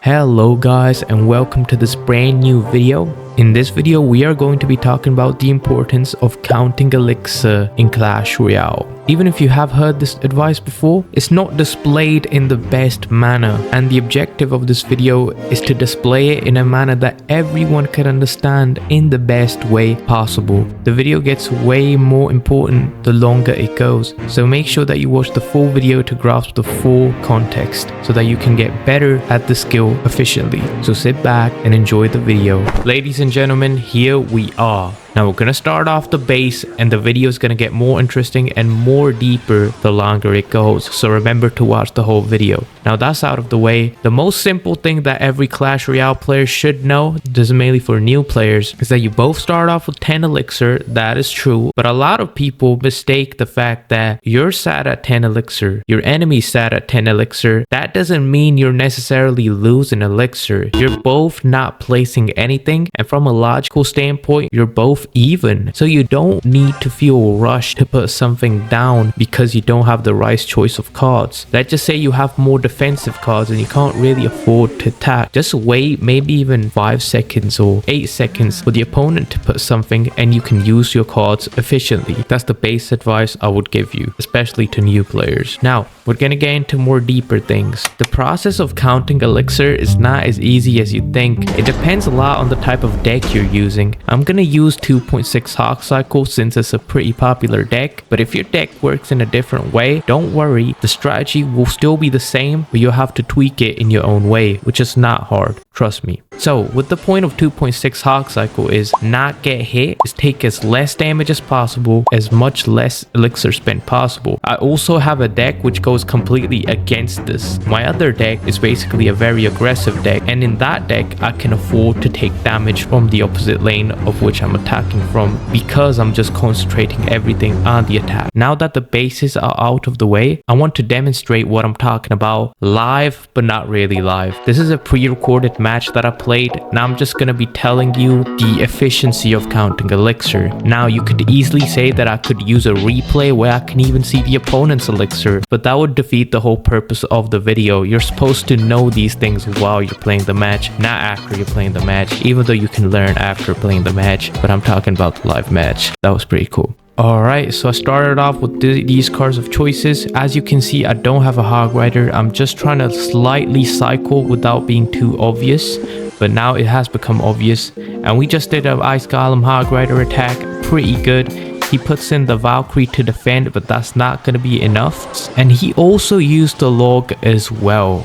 Hello guys, and welcome to this brand new video. In this video we are going to be talking about the importance of counting elixir in Clash Royale. Even if you have heard this advice before, it's not displayed in the best manner, and the objective of this video is to display it in a manner that everyone can understand in the best way possible. The video gets way more important the longer it goes, so make sure that you watch the full video to grasp the full context so that you can get better at the skill efficiently. So sit back and enjoy the video. Ladies and gentlemen, here we are. Now we're gonna start off the base, and the video is gonna get more interesting and more deeper the longer it goes, so remember to watch the whole video. Now that's out of the way, the most simple thing that every Clash Royale player should know, this is mainly for new players, is that you both start off with 10 elixir. That is true, but a lot of people mistake the fact that you're sat at 10 elixir, your enemy sat at 10 elixir. That doesn't mean you're necessarily losing elixir. You're both not placing anything, and from a logical standpoint, you're both even, so you don't need to feel rushed to put something down because you don't have the right choice of cards. Let's just say you have more defensive cards and you can't really afford to attack. Just wait maybe even 5 seconds or 8 seconds for the opponent to put something, and you can use your cards efficiently. That's the base advice I would give you, especially to new players. Now we're gonna get into more deeper things. The process of counting elixir is not as easy as you think. It depends a lot on the type of deck you're using. I'm gonna use 2.6 Hawk Cycle since it's a pretty popular deck, but if your deck works in a different way, don't worry, the strategy will still be the same, but you'll have to tweak it in your own way, which is not hard, trust me. So with the point of 2.6 Hawk Cycle is not get hit, is take as less damage as possible, as much less elixir spent possible. I also have a deck which goes completely against this. My other deck is basically a very aggressive deck, and in that deck I can afford to take damage from the opposite lane of which I'm attacking from, because I'm just concentrating everything on the attack. Now that the bases are out of the way, I want to demonstrate what I'm talking about live, but not really live. This is a pre-recorded match that I played. Now I'm just gonna be telling you the efficiency of counting elixir. Now you could easily say that I could use a replay where I can even see the opponent's elixir, but that would defeat the whole purpose of the video. You're supposed to know these things while you're playing the match, not after you're playing the match, even though you can learn after playing the match, but I'm talking about the live match. That was pretty cool. Alright, so I started off with these cards of choices. As you can see, I don't have a Hog Rider. I'm just trying to slightly cycle without being too obvious, but now it has become obvious. And we just did an Ice Golem Hog Rider attack, pretty good. He puts in the Valkyrie to defend, but that's not going to be enough. And he also used the log as well.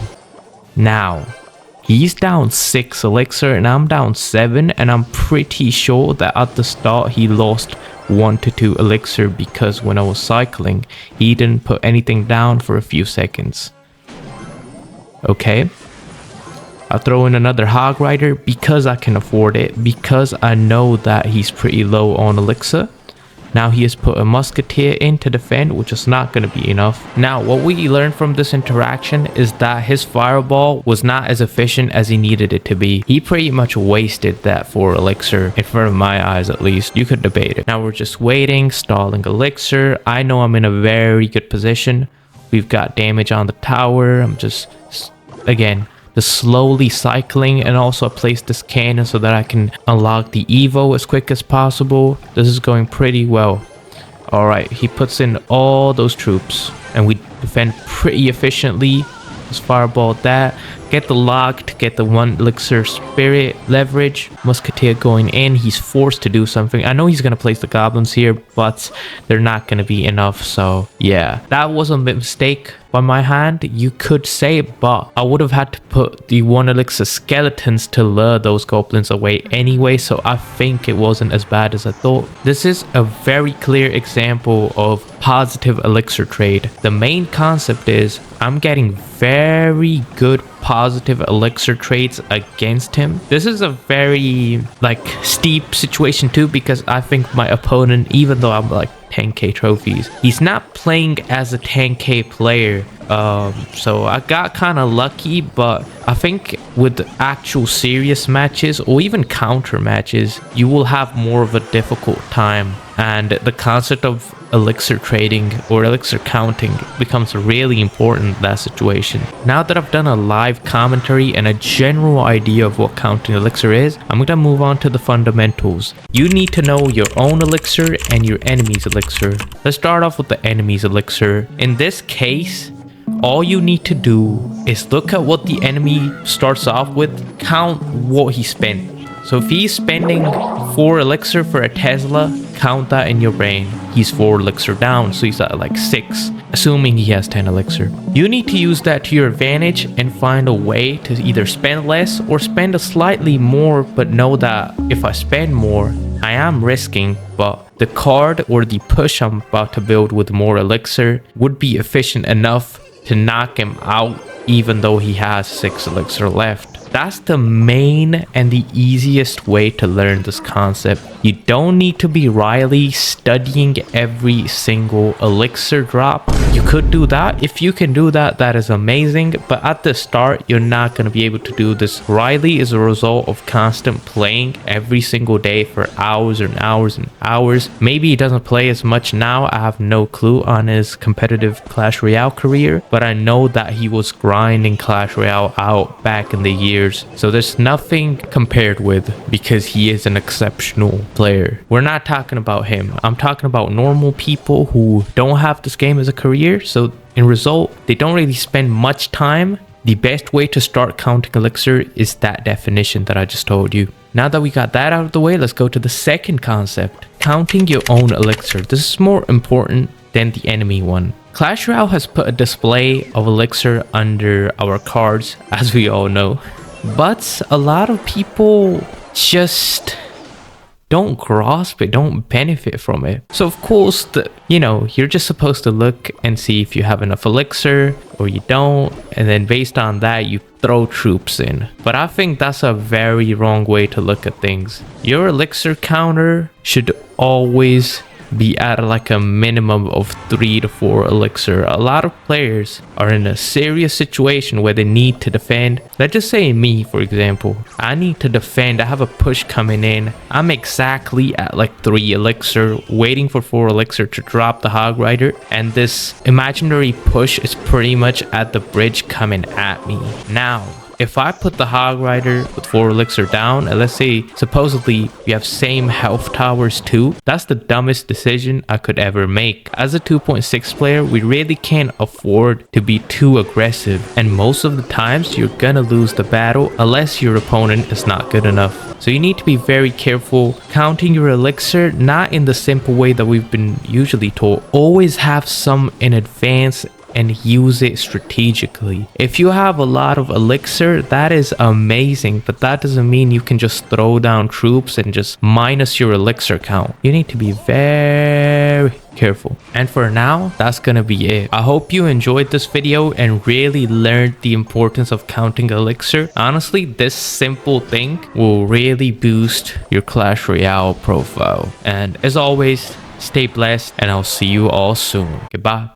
Now he's down 6 elixir and I'm down 7, and I'm pretty sure that at the start he lost 1 to 2 elixir because when I was cycling he didn't put anything down for a few seconds. Okay, I'll throw in another Hog Rider because I can afford it, because I know that he's pretty low on elixir. Now he has put a Musketeer in to defend, which is not going to be enough. Now what we learned from this interaction is that his fireball was not as efficient as he needed it to be. He pretty much wasted that 4 elixir, in front of my eyes at least. You could debate it. Now we're just waiting, stalling elixir. I know I'm in a very good position. We've got damage on the tower. I'm just, again, slowly cycling, and also I placed this cannon so that I can unlock the Evo as quick as possible. This is going pretty well. Alright, he puts in all those troops and we defend pretty efficiently. Just fireball that, get the lock to get the 1 elixir spirit leverage. Musketeer going in, he's forced to do something. I know he's gonna place the goblins here, but they're not gonna be enough. So yeah, that was a mistake by my hand, you could say, but I would have had to put the 1 elixir skeletons to lure those goblins away anyway, so I think it wasn't as bad as I thought. This is a very clear example of positive elixir trade. The main concept is I'm getting very good positive elixir trades against him. This is a very steep situation too, because I think my opponent, even though I'm 10k trophies, he's not playing as a 10k player. So I got kind of lucky, but I think with actual serious matches or even counter matches, you will have more of a difficult time, and the concept of elixir trading or elixir counting becomes really important in that situation. Now that I've done a live commentary and a general idea of what counting elixir is, I'm gonna move on to the fundamentals. You need to know your own elixir and your enemy's elixir. Let's start off with the enemy's elixir. In this case, all you need to do is look at what the enemy starts off with, count what he spent. So if he's spending 4 elixir for a Tesla, count that in your brain. He's 4 elixir down, so he's at like 6, assuming he has 10 elixir. You need to use that to your advantage and find a way to either spend less or spend a slightly more, but know that if I spend more, I am risking, but the card or the push I'm about to build with more elixir would be efficient enough to knock him out even though he has 6 elixir left. That's the main and the easiest way to learn this concept. You don't need to be Riley studying every single elixir drop. You could do that. If you can do that, that is amazing. But at the start, you're not going to be able to do this. Riley is a result of constant playing every single day for hours and hours and hours. Maybe he doesn't play as much now. I have no clue on his competitive Clash Royale career, but I know that he was grinding Clash Royale out back in the years. So there's nothing compared with, because he is an exceptional player. We're not talking about him. I'm talking about normal people who don't have this game as a career. So in result, they don't really spend much time. The best way to start counting elixir is that definition that I just told you. Now that we got that out of the way, let's go to the second concept, counting your own elixir. This is more important than the enemy one. Clash Royale has put a display of elixir under our cards, as we all know. But a lot of people just don't grasp it, don't benefit from it. So of course, you're just supposed to look and see if you have enough elixir or you don't. And then based on that, you throw troops in. But I think that's a very wrong way to look at things. Your elixir counter should always be at like a minimum of 3 to 4 elixir. A lot of players are in a serious situation where they need to defend. Let's just say me, for example. I need to defend. I have a push coming in. I'm exactly at like 3 elixir, waiting for 4 elixir to drop the Hog Rider. And this imaginary push is pretty much at the bridge coming at me. Now, if I put the Hog Rider with 4 elixir down, and let's say supposedly we have same health towers too, that's the dumbest decision I could ever make. As a 2.6 player, we really can't afford to be too aggressive, and most of the times you're gonna lose the battle unless your opponent is not good enough. So you need to be very careful counting your elixir, not in the simple way that we've been usually taught. Always have some in advance and use it strategically. If you have a lot of elixir, that is amazing, but that doesn't mean you can just throw down troops and just minus your elixir count. You need to be very careful. And for now, that's gonna be it. I hope you enjoyed this video and really learned the importance of counting elixir. Honestly, this simple thing will really boost your Clash Royale profile. And as always, stay blessed, and I'll see you all soon. Goodbye.